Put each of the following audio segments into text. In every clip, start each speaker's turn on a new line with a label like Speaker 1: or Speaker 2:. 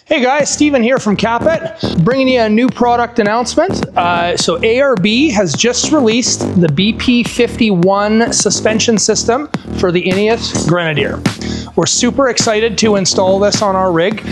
Speaker 1: Hey guys, Steven here from Capit, bringing you a new product announcement. So ARB has just released the BP51 suspension system for the INEOS Grenadier. We're super excited to install this on our rig.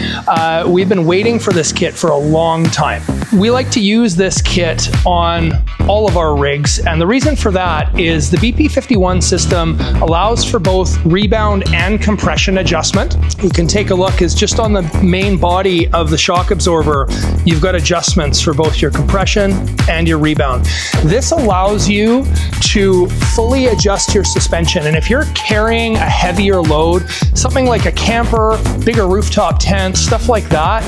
Speaker 1: We've been waiting for this kit for a long time. We like to use this kit on all of our rigs, and the reason for that is the BP51 system allows for both rebound and compression adjustment. You can take a look, is just on the main body of the shock absorber, you've got adjustments for both your compression and your rebound. This allows you to fully adjust your suspension, and if you're carrying a heavier load, something like a camper, bigger rooftop tent, stuff like that,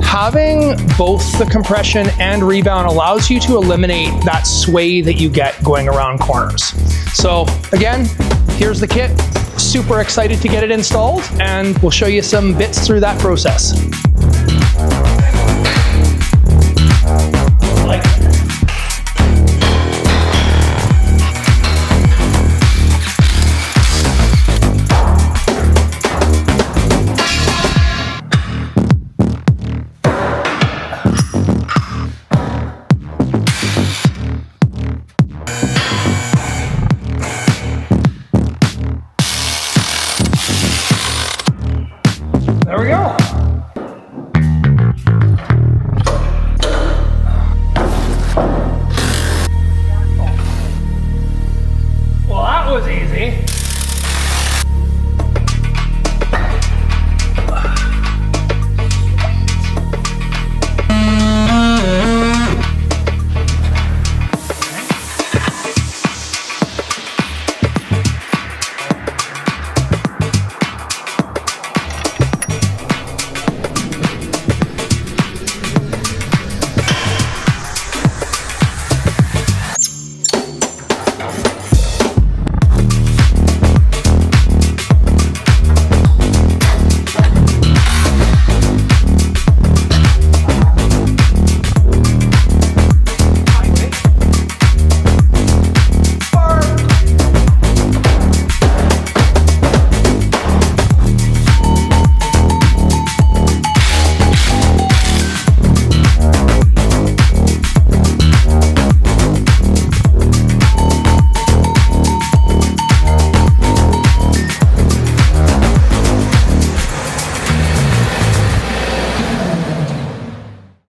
Speaker 1: having both the compression and rebound allows you to eliminate that sway that you get going around corners. So again, here's the kit. Super excited to get it installed, and we'll show you some bits through that process.